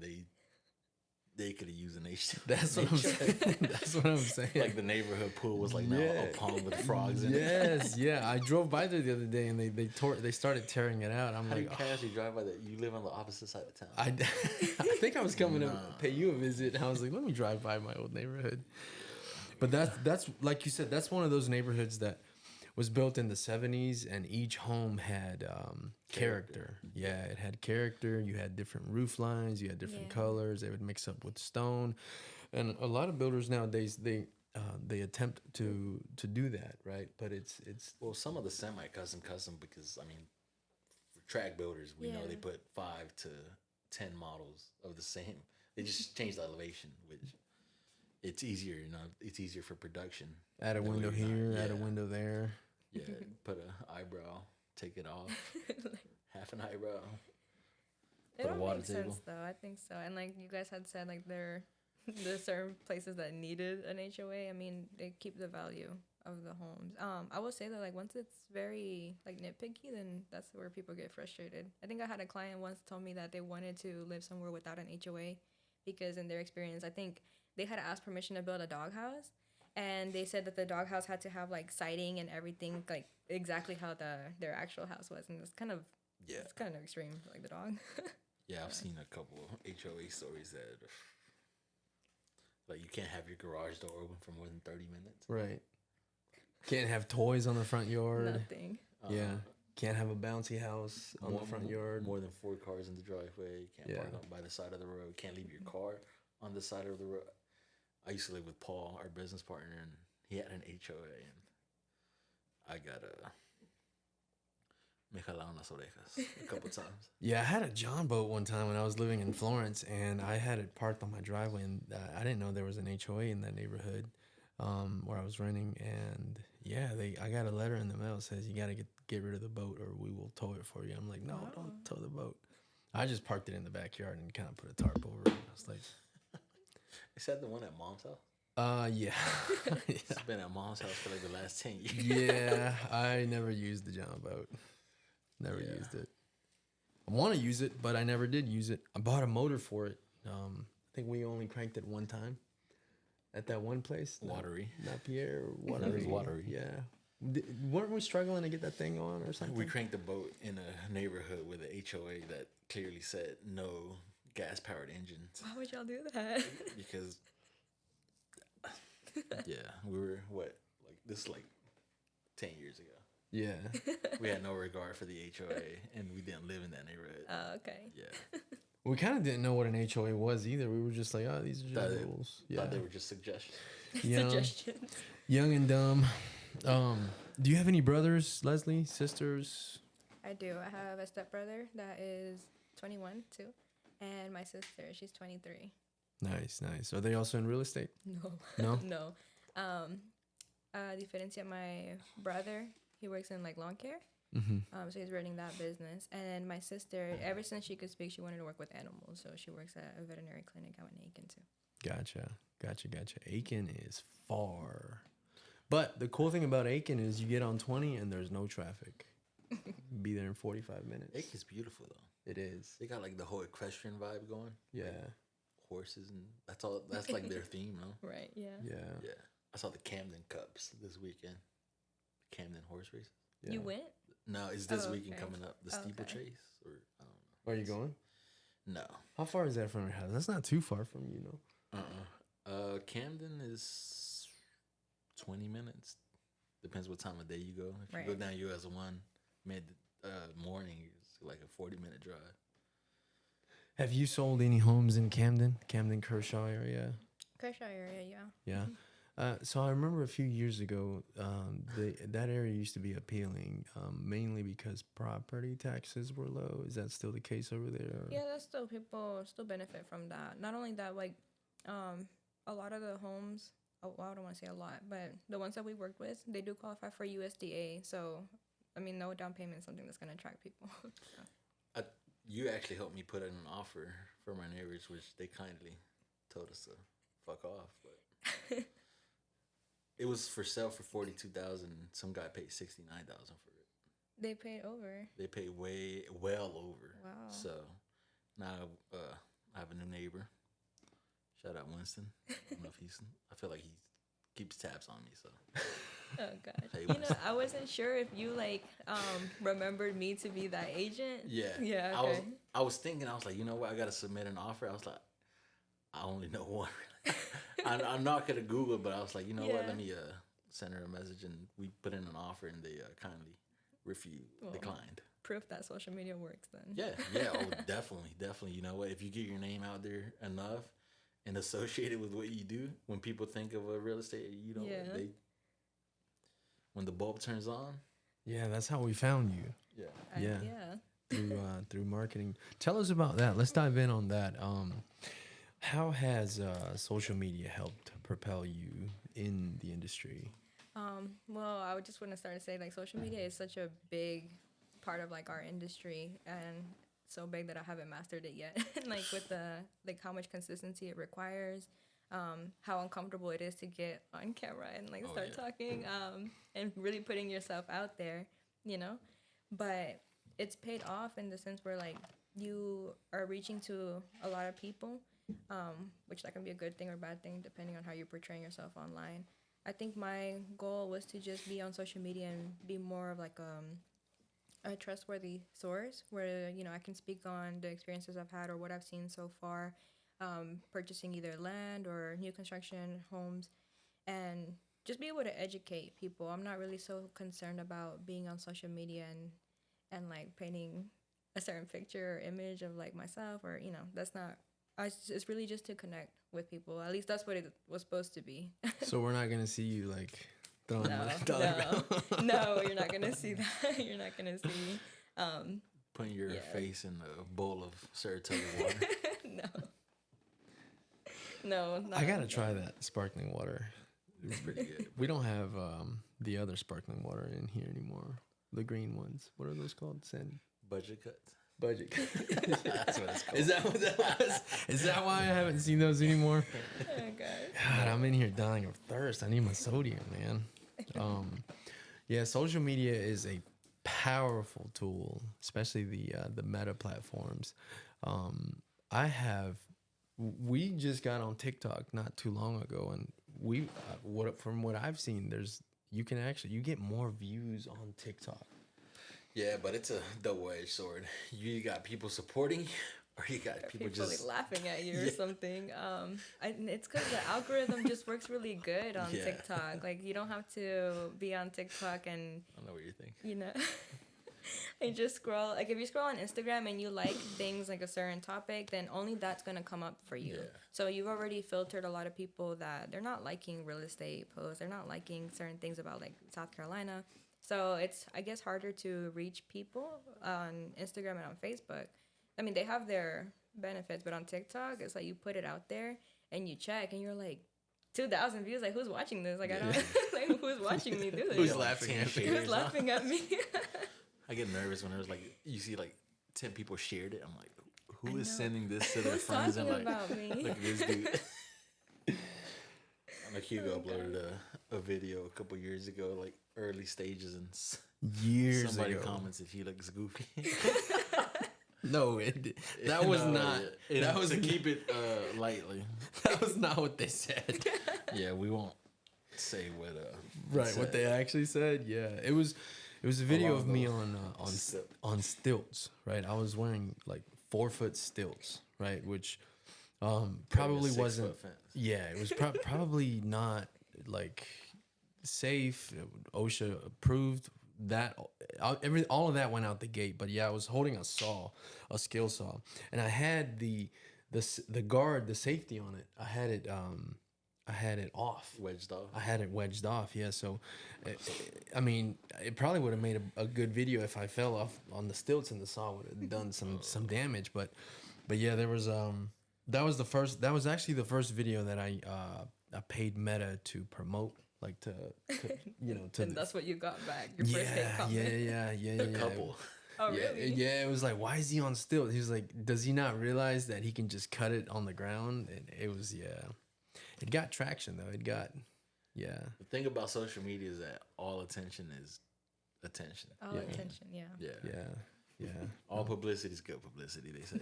They could have used an HOA. That's what I'm saying. That's what I'm saying. Like the neighborhood pool was like now a pond with frogs in it. Yes, yeah. I drove by there the other day, and they started tearing it out. I'm How do like, you casually drive by that? You live on the opposite side of town. I think I was coming to pay you a visit, and I was like, let me drive by my old neighborhood. But that's like you said, that's one of those neighborhoods that was built in the 70s, and each home had character. Yeah, it had character. You had different roof lines. You had different colors. They would mix up with stone, and a lot of builders nowadays they attempt to do that, right? But it's Well, some of the semi-custom because I mean, for track builders, we know they put 5 to 10 models of the same. They just change the elevation, which it's easier. It's easier for production. add a That way window you're not- here, add a yeah. window there. Yeah, put an eyebrow, take it off, half an eyebrow. It Put a all water makes table. sense though. I think so. And like you guys had said, like there's certain places that needed an HOA. I mean, they keep the value of the homes. I will say that like once it's very like nitpicky, then that's where people get frustrated. I think I had a client once told me that they wanted to live somewhere without an HOA because in their experience, I think they had asked permission to build a doghouse. And they said that the doghouse had to have like siding and everything like exactly how their actual house was, and it's kind of extreme, like the dog. Yeah, I've seen a couple of HOA stories that like you can't have your garage door open for more than 30 minutes. Right. Can't have toys on the front yard. Nothing. Yeah. Can't have a bouncy house on the front yard. More than 4 cars in the driveway. Can't park on by the side of the road. Can't leave your car on the side of the road. I used to live with Paul, our business partner, and he had an HOA, and I got me jalaron las orejas a couple times. Yeah, I had a John boat one time when I was living in Florence, and I had it parked on my driveway, and I didn't know there was an HOA in that neighborhood where I was renting. And yeah, I got a letter in the mail that says you got to get rid of the boat or we will tow it for you. I'm like, no, don't tow the boat. I just parked it in the backyard and kind of put a tarp over it. I was like, Is that the one at Mom's house? yeah. It's been at Mom's house for like the last 10 years. Yeah, I never used the John boat. Never used it. I want to use it, but I never did use it. I bought a motor for it. I think we only cranked it one time at that one place. Watery. Not Pierre. It was watery. Yeah. Weren't we struggling to get that thing on or something? We cranked the boat in a neighborhood with a HOA that clearly said no gas-powered engines. Why would y'all do that? Because, yeah, we were, this is like 10 years ago. Yeah. We had no regard for the HOA, and we didn't live in that neighborhood. Oh, okay. Yeah. We kind of didn't know what an HOA was either. We were just like, oh, these are just rules. Yeah. Thought they were just suggestions. Suggestions. Young and dumb. Do you have any brothers, Lesslie, sisters? I do. I have a stepbrother that is 21 too, and my sister, she's 23. Nice, nice. Are they also in real estate? No. No? No. Diferencia, my brother, he works in like lawn care. So he's running that business. And then my sister, ever since she could speak, she wanted to work with animals. So she works at a veterinary clinic out in Aiken too. Gotcha. Aiken is far. But the cool thing about Aiken is you get on 20 and there's no traffic. Be there in 45 minutes. Aiken's beautiful though. It is. They got like the whole equestrian vibe going. Yeah. Like horses and that's all. That's like their theme, no? Right. Yeah. Yeah. I saw the Camden Cups this weekend. Camden horse races. Yeah. You went? No, it's this Oh, weekend okay. coming up. The steeplechase, or I don't know. Are you going? No. How far is that from your house? That's not too far from you, know. Camden is 20 minutes. Depends what time of day you go. If Right. you go down US 1 mid morning, it's like a 40-minute drive. Have you sold any homes in Camden Kershaw area? Kershaw area, yeah. Yeah. So I remember a few years ago, that area used to be appealing, mainly because property taxes were low. Is that still the case over there? Yeah, that's still people still benefit from that. Not only that, like a lot of the homes, well, I don't want to say a lot, but the ones that we worked with, they do qualify for USDA. So, I mean, no down payment is something that's going to attract people. So. You actually helped me put in an offer for my neighbors, which they kindly told us to fuck off. But it was for sale for $42,000. Some guy paid $69,000 for it. They paid over. They paid well over. Wow. So now I have a new neighbor. Shout out Winston. I don't know if I feel like he keeps tabs on me. So. Oh gosh. Hey, You know, Winston. I wasn't sure if you like remembered me to be that agent. Yeah. Yeah. Okay. I was thinking. I was like, you know what? I got to submit an offer. I was like, I only know one. I'm not gonna Google, but I was like, you know what? Yeah. Let me send her a message, and we put in an offer, and they kindly declined. Proof that social media works then. Yeah. Oh, definitely. You know what? If you get your name out there enough and associated with what you do, when people think of a real estate, you know, Yeah. when the bulb turns on. Yeah, that's how we found you. Yeah. Yeah. Through marketing. Tell us about that. Let's dive in on that. How has social media helped propel you in the industry? Well, I would just want to start to say like social media is such a big part of like our industry, and so big that I haven't mastered it yet. Like with how much consistency it requires, how uncomfortable it is to get on camera and like start talking, and really putting yourself out there, you know. But it's paid off in the sense where like you are reaching to a lot of people, which that can be a good thing or bad thing depending on how you're portraying yourself online. I think my goal was to just be on social media and be more of like a trustworthy source where, you know, I can speak on the experiences I've had or what I've seen so far, purchasing either land or new construction homes, and just be able to educate people. I'm not really so concerned about being on social media and like painting a certain picture or image of like myself, or, you know, that's not, it's really just to connect with people. At least that's what it was supposed to be. So we're not gonna see you like throwing No, $1 no, you're not gonna see that. You're not gonna see. Putting your face in a bowl of Saratoga water. No. I gotta try that sparkling water. It's pretty good. We don't have the other sparkling water in here anymore. The green ones. What are those called? Budget cuts. Budget. That's what it's called. Is that what that was? Is that why I haven't seen those anymore? Oh, God. God, I'm in here dying of thirst. I need my sodium, man. Yeah, social media is a powerful tool, especially the meta platforms. We just got on TikTok not too long ago, and from what I've seen, you get more views on TikTok. Yeah, but it's a double-edged sword. You got people supporting you, or you got people just like laughing at you or something. It's because the algorithm just works really good on TikTok. Like, you don't have to be on TikTok and, I don't know what you think. you know, you just scroll. Like, if you scroll on Instagram and you like things like a certain topic, then only that's going to come up for you. Yeah. So you've already filtered a lot of people that they're not liking real estate posts. They're not liking certain things about, like, South Carolina. So it's, I guess, harder to reach people on Instagram and on Facebook. I mean, they have their benefits, but on TikTok, it's like you put it out there and you check and you're like, 2,000 views. Like, who's watching this? Like, I don't like who's watching me do this. Who's laughing at me? Who's laughing at me? I get nervous when there's like you see like 10 people shared it. I'm like, who is know. sending this to their Who's friends? And talking like, about me? look at this dude. Like Hugo uploaded a video a couple years ago, like early stages, and Years somebody ago. commented he looks goofy. No, that was No, not. yeah. That was to keep it lightly. That was not what they said. Yeah, we won't say what. Right, what they actually said. Yeah, it was a video Along of me those on stilts. Right, I was wearing like 4-foot stilts. Right, which probably 6 wasn't. foot fence. Yeah, it was probably not like safe. OSHA approved. That all of that went out the gate. But yeah, I was holding a skill saw, and I had the guard, the safety on it. I had it off. Wedged off. I had it wedged off. Yeah, so I mean, it probably would have made a good video if I fell off on the stilts and the saw would have done some damage. But yeah, there was that was actually the first video that I paid Meta to promote. Like to And that's what you got back. Your first hate comment. yeah. A couple. Oh, Yeah, really? yeah, it was like, why is he on stilts? He was like, does he not realize that he can just cut it on the ground? And it was, yeah. It got traction, though. It got, yeah. The thing about social media is that all attention is attention. All attention, yeah. Yeah. Yeah. All publicity is good publicity, they say.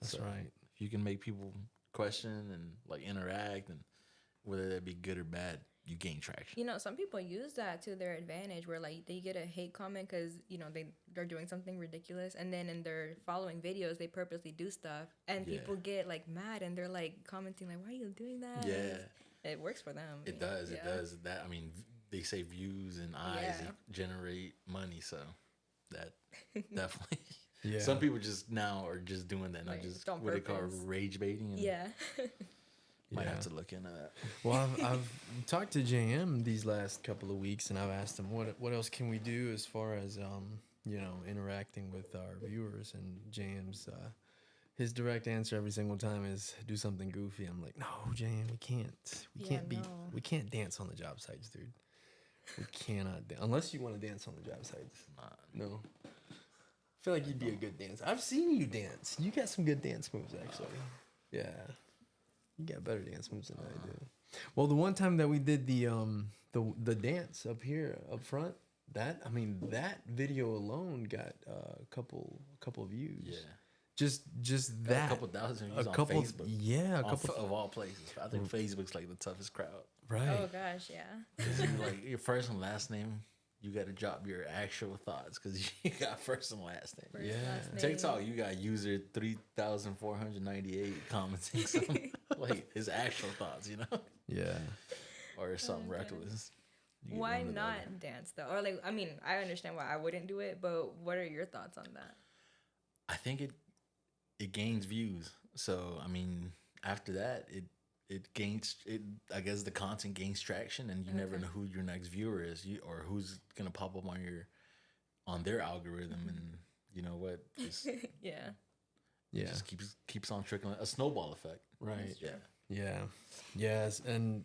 That's right. If you can make people question and like interact, and whether that be good or bad, you gain traction. You know, some people use that to their advantage where, like, they get a hate comment because, you know, they're doing something ridiculous. And then in their following videos, they purposely do stuff. And people get, like, mad and they're, like, commenting, like, why are you doing that? Yeah. It works for them. It does. It does. That, I mean, they say views and eyes generate money. So that definitely. Yeah. Some people just now are just doing that. Not Like, just on what they call purpose. rage baiting. And Yeah. Might Yeah. have to look into that. Well, I've talked to JM these last couple of weeks, and I've asked him what else can we do as far as interacting with our viewers. And JM's his direct answer every single time is do something goofy. I'm like, no, JM, we can't. We can't dance on the job sites, dude. We cannot unless you want to dance on the job sites. No. I feel like you'd be a good dancer. I've seen you dance. You got some good dance moves, actually. Yeah. You got better dance moves than I do. Well, the one time that we did the dance up here up front, that video alone got a couple views. Yeah. Just Got that. a couple thousand views on Facebook. Yeah, a couple of all places. I think Facebook's like the toughest crowd. right. Oh, gosh, yeah. 'Cause you, like your first and last name, you got to drop your actual thoughts because you got first and last name. First, Yeah. last name. TikTok, you got user 3,498 commenting some like his actual thoughts, you know, Yeah. or something Okay. reckless. You get Why one of not those. dance, though? Or, like, I mean, I understand why I wouldn't do it, but what are your thoughts on that? I think it gains views. So I mean, after that, it gains it. I guess the content gains traction, and you never know who your next viewer is, or who's gonna pop up on their algorithm, and you know what? Just, Yeah. Yeah. just keeps on trickling. A snowball effect. Right. Yeah. Yeah. Yes, and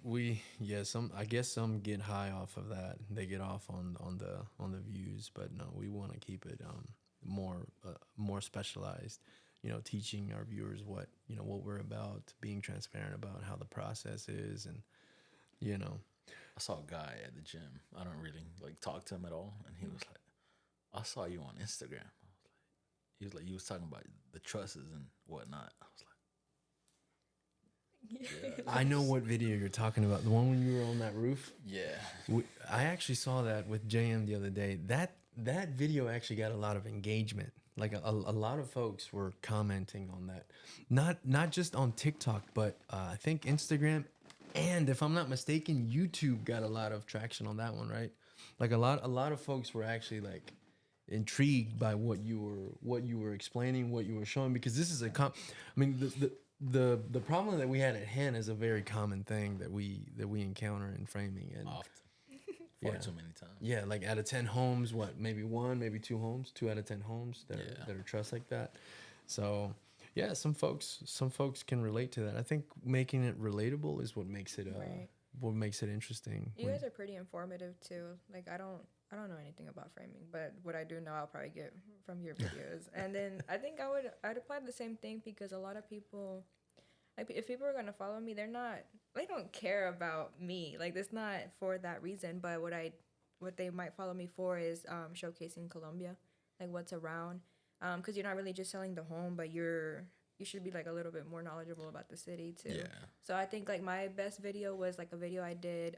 I guess some get high off of that. They get off on the views, but no, we want to keep it more specialized. You know, teaching our viewers what we're about, being transparent about how the process is, and I saw a guy at the gym. I don't really like talk to him at all, and he was like, "I saw you on Instagram." He was talking about the trusses and whatnot. I was like, yeah, I know what video you're talking about. The one when you were on that roof. yeah. I actually saw that with JM the other day. That video actually got a lot of engagement. Like a lot of folks were commenting on that. Not just on TikTok, but I think Instagram, and if I'm not mistaken, YouTube got a lot of traction on that one, right? Like a lot of folks were actually like intrigued by what you were explaining, what you were showing, because this is the problem that we had at hand is a very common thing that we encounter in framing, and Often. Far too many times. yeah, like out of 10 homes, maybe 1, maybe 2 homes, 2 out of 10 homes that are trust like that. So yeah, some folks can relate to that. I think making it relatable is what makes it Right. what makes it interesting? You guys are pretty informative too. Like I don't know anything about framing, but what I do know, I'll probably get from your videos. And then I think I'd apply the same thing because a lot of people, like if people are gonna follow me, they don't care about me. Like it's not for that reason. But what they might follow me for is showcasing Colombia, like what's around. Because you're not really just selling the home, but you should be like a little bit more knowledgeable about the city too. Yeah. So I think like my best video was like a video I did.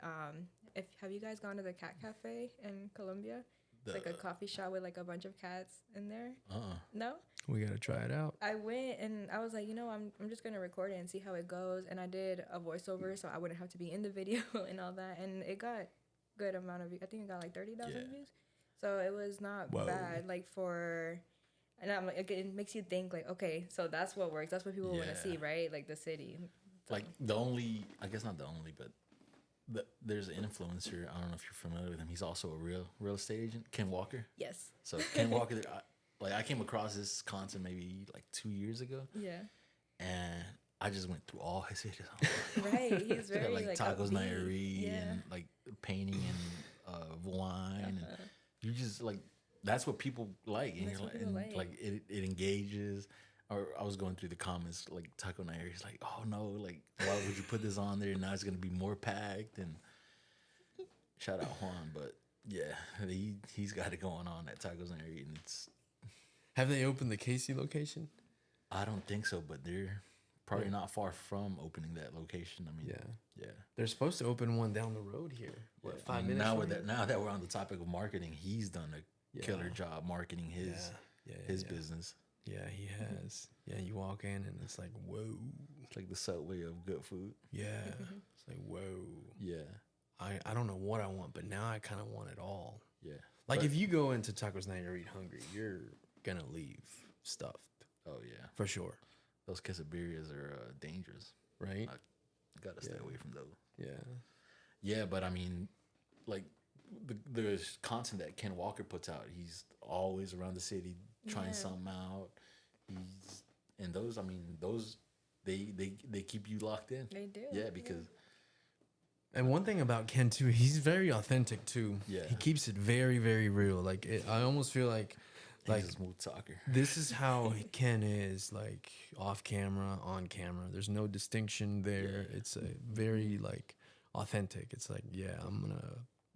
Have you guys gone to the cat cafe in Colombia? It's like a coffee shop with like a bunch of cats in there. No? We gotta try it out. I went and I was like, I'm just gonna record it and see how it goes. And I did a voiceover so I wouldn't have to be in the video and all that. And it got good amount of views. I think it got like 30,000 views. So it was not bad. Like and I'm like, it makes you think like, okay, so that's what works. That's what people want to see, right? Like the city. So. Like I guess not the only, but there's an influencer. I don't know if you're familiar with him. He's also a real estate agent, Ken Walker. Yes. So Ken Walker, I came across this content maybe like 2 years ago. Yeah. And I just went through all his videos. Right. He's very like tacos, upbeat. Nairi, and like painting and wine, and you just like that's what people like, and That's you're what like, people and like. like it engages. Or I was going through the comments like Taco Nairi. He's like, oh no, like why would you put this on there? Now it's gonna be more packed. And shout out Juan, but yeah, he's got it going on at Tacos Nairi, and it's. Have they opened the Casey location? I don't think so, but they're probably not far from opening that location. I mean, yeah. They're supposed to open one down the road here. What, 5 minutes? Now that we're on the topic of marketing, he's done a killer job marketing his business. Yeah, he has. Yeah, you walk in and it's like, whoa. It's like the Subway of good food. Yeah. It's like, whoa. Yeah. I don't know what I want, but now I kind of want it all. Yeah. Like if you go into Tacos Night or eat hungry, you're going to leave stuffed. Oh, yeah. For sure. Those quesadillas are dangerous. Right? I got to stay away from those. Yeah. Yeah, but I mean, like the content that Ken Walker puts out, he's always around the city trying something out. They keep you locked in. They do. Yeah, because and one thing about Ken too, he's very authentic too. Yeah. He keeps it very, very real. Like I almost feel like he's a smooth talker. This is how Ken is, like off camera, on camera. There's no distinction there. Yeah. It's a very like authentic. It's like,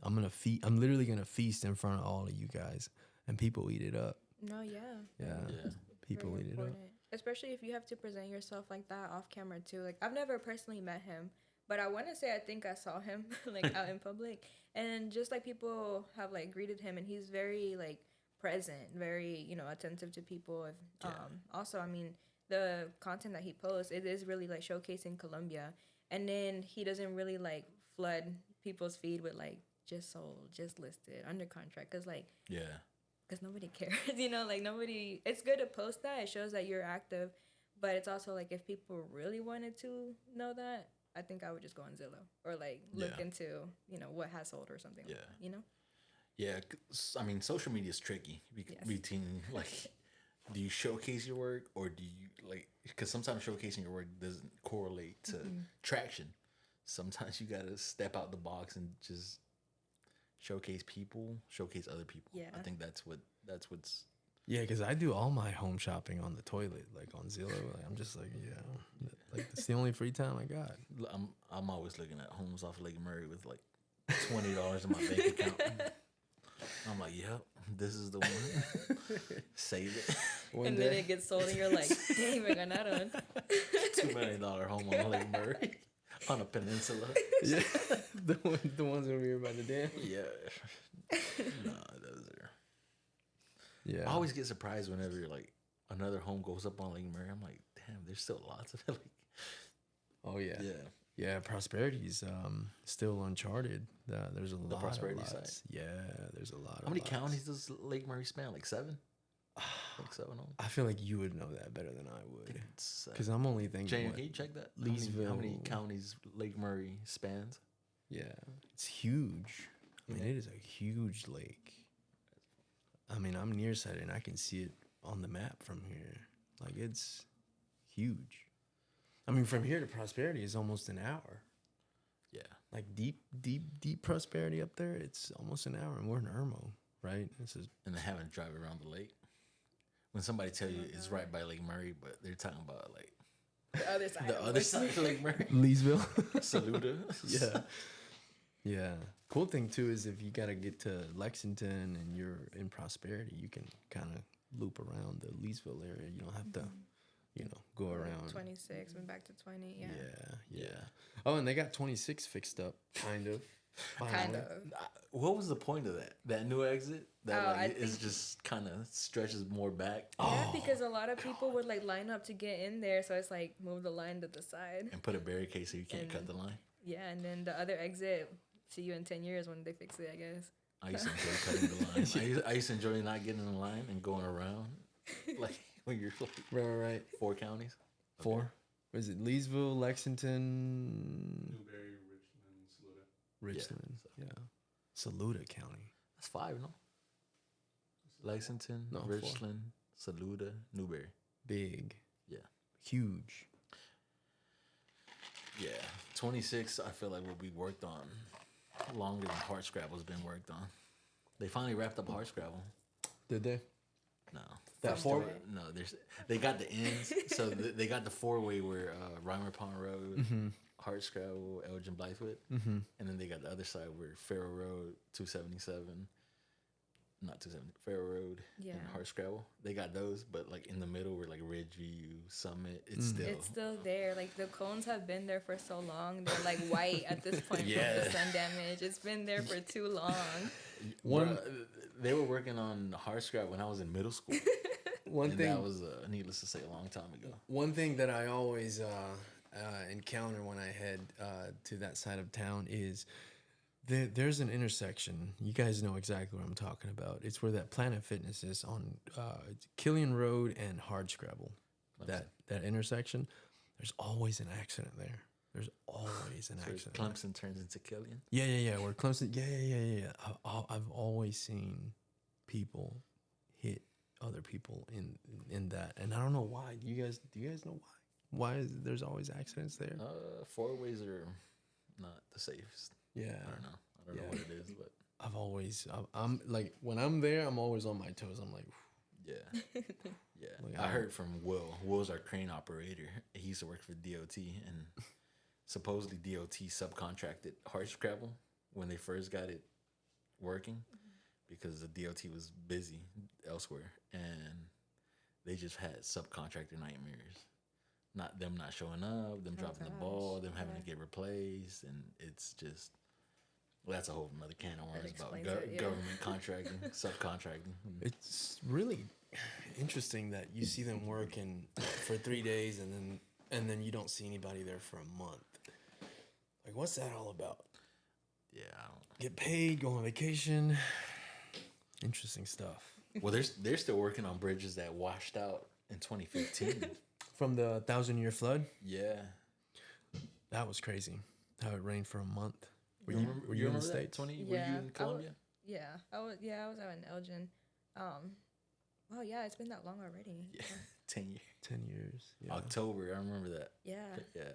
I'm literally gonna feast in front of all of you guys, and people eat it up. No, yeah. Yeah. People Very eat it up. important. Especially if you have to present yourself like that off camera too. Like I've never personally met him, but I want to say I think I saw him like out in public, and just like people have like greeted him, and he's very like present, very attentive to people. Also, I mean, the content that he posts, it is really like showcasing Colombia, and then he doesn't really like flood people's feed with like just sold, just listed, under contract, because nobody cares, like nobody. It's good to post that. It shows that you're active, but it's also like if people really wanted to know that, I think I would just go on Zillow or like look into what has sold or something. Yeah. Like that, Yeah, I mean, social media is tricky between like, do you showcase your work or do you like? Because sometimes showcasing your work doesn't correlate to traction. Sometimes you gotta step out the box and just showcase other people. Yeah. I think that's what's. Yeah, because I do all my home shopping on the toilet, like on Zillow. Like, I'm just like, like it's the only free time I got. I'm always looking at homes off Lake Murray with like $20 in my bank account. I'm like, yep, this is the one. Save it. and then it gets sold, and you're like, dang, we got another one. $2 million home on Lake Murray on a peninsula. Yeah, the ones over here by the dam. Yeah, no, those are. Yeah, I always get surprised whenever like another home goes up on Lake Murray. I'm like, damn, there's still lots of it. Like, oh yeah, yeah. Yeah, Prosperity's still uncharted. There's a lot. The Prosperity of lots. side. Yeah, there's a lot. How many counties does Lake Murray span? Like 7? Like 7 homes? I feel like you would know that better than I would. Because I'm only thinking. Jane, can you check that? How many counties Lake Murray spans? Yeah, it's huge. I mean, it is a huge lake. I mean, I'm nearsighted and I can see it on the map from here. Like, it's huge. I mean, from here to Prosperity is almost an hour. Yeah. like deep prosperity up there, it's almost an hour, and we're in Irmo, right? This is And then having to drive around the lake. When somebody tell you it's right by Lake Murray, but they're talking about like The other side. the other side of Lake Murray. Leesville. Saluda. Yeah. Yeah. Cool thing too is if you got to get to Lexington and you're in Prosperity, you can kind of loop around the Leesville area. You don't have to, go around. 26, went back to 20. Yeah. Yeah. Oh, and they got 26 fixed up, kind of. Kind finally. of. What was the point of that? That new exit that I is think- just kind of stretches more back Yeah, because a lot of people would like line up to get in there, so it's like move the line to the side. and put a barricade so you can't cut the line. Yeah, and then the other exit, see you in 10 years when they fix it, I guess. I used to enjoy cutting the line. I used to enjoy not getting in the line and going around, like when you're like Right. 4 counties. 4. Was it Leesville, Lexington, Newberry, Richmond, Saluda. Richland? Yeah. Saluda County. That's 5, no? Lexington, No, 4. Richland, Saluda, Newberry. Big. Yeah. Huge. Yeah. 26, I feel like will be worked on longer than Hardscrabble's been worked on. They finally wrapped up Hardscrabble. Did they? No. That From 4? the- No, they got the ends. So they got the 4-way where Reimer Pond Road, Hardscrabble, Elgin Blythewood. And then they got the other side where Farrow Road, 277. Not 270, Farrow Road Yeah. and Hardscrabble. They got those, but like in the middle where like Ridgeview, Summit, it's still. It's still there. Like the cones have been there for so long. They're like white at this point from Yeah. the sun damage. It's been there for too long. They were working on Hardscrabble when I was in middle school. One And thing. that was, needless to say, a long time ago. One thing that I always encounter when I head to that side of town is there's an intersection. You guys know exactly what I'm talking about. It's where that Planet Fitness is on Killian Road and Hardscrabble. That intersection. There's always an accident there. There's always an So accident. Clemson turns into Killian. Yeah. Where Clemson. Yeah. I've always seen people hit other people in that, and I don't know why. Do you guys know why? Why there's always accidents there? 4-ways are not the safest. Yeah, I don't know. I don't know what it is, but I'm like when I'm there, I'm always on my toes. I'm like, yeah. Yeah. Like, I heard from Will. Will's our crane operator. He used to work for DOT, and supposedly DOT subcontracted Hardscrabble when they first got it working because the DOT was busy elsewhere, and they just had subcontractor nightmares. Not them not showing up, them dropping the gosh, ball, them having to yeah. get replaced, and it's just that's a whole another can of worms about explains it, yeah. government contracting, subcontracting. it's really interesting that you see them working for 3 days and then you don't see anybody there for a month. Like, what's that all about? Yeah, I don't. Get paid, go on vacation. Interesting stuff. Well, they're still working on bridges that washed out in 2015. From the 1,000-year flood, Yeah, that was crazy. How it rained for a month. Were you remember in the that, States? 20? Were Yeah, you in Colombia? I was out in Elgin. Oh yeah, it's been that long already. Yeah, 10 years. 10 years. Yeah. October, I remember that. Yeah. Yeah.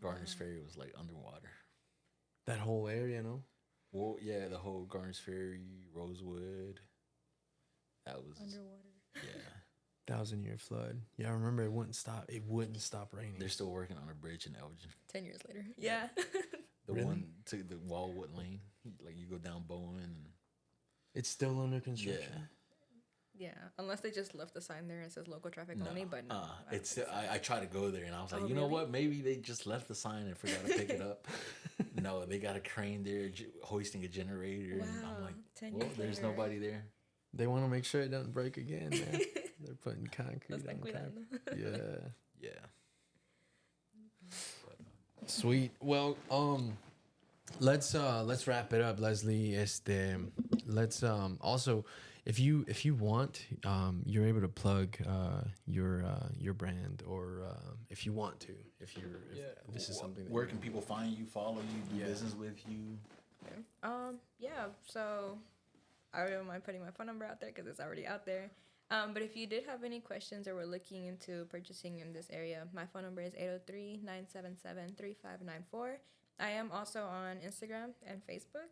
Garner's Ferry was like underwater. That whole area, no? Well, yeah, the whole Garner's Ferry, Rosewood. That was Underwater. yeah. 1,000-year flood. Yeah, I remember it wouldn't stop. It wouldn't stop raining. They're still working on a bridge in Elgin. 10 years later. Yeah. The Really? one to the Wildwood Lane, like you go down Bowen and It's still under construction. Yeah. Unless they just left the sign there and says local traffic only, but no. it's I tried to go there and I was like, Oh, you know really? what? Maybe they just left the sign and forgot to pick it up. No, they got a crane there hoisting a generator, and I'm Wow, like, 10 well, years there's later. nobody there. They want to make sure it doesn't break again, man. They're putting concrete Están on cuidando. concrete. Yeah. Yeah. Sweet. Well, let's wrap it up, Leslie. Let's also, if you want, you're able to plug your brand, or if you want to, if this is something that Where can people find you, follow you, do business with you? Yeah, so I don't mind putting my phone number out there because it's already out there. But if you did have any questions or were looking into purchasing in this area, my phone number is 803-977-3594. I am also on Instagram and Facebook.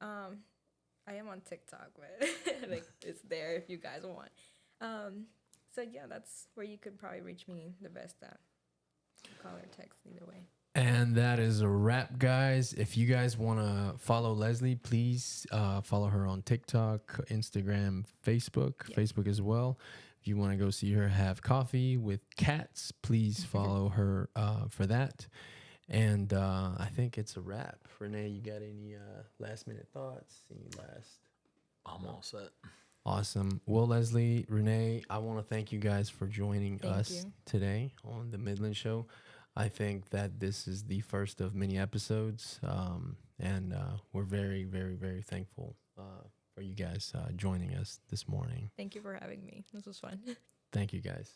I am on TikTok, but like it's there if you guys want. So yeah, that's where you could probably reach me the best at. Call or text, either way. And that is a wrap, guys. If you guys want to follow Lesslie, please follow her on TikTok, Instagram, Facebook, Facebook as well. If you want to go see her have coffee with cats, please follow her for that. And I think it's a wrap. Renee, you got any last minute thoughts? Any last? I'm all set. Awesome. Well, Lesslie, Renee, I want to thank you guys for joining us you. today on the Midland Show. I think that this is the first of many episodes, and we're very, very, very thankful for you guys joining us this morning. Thank you for having me. This was fun. Thank you, guys.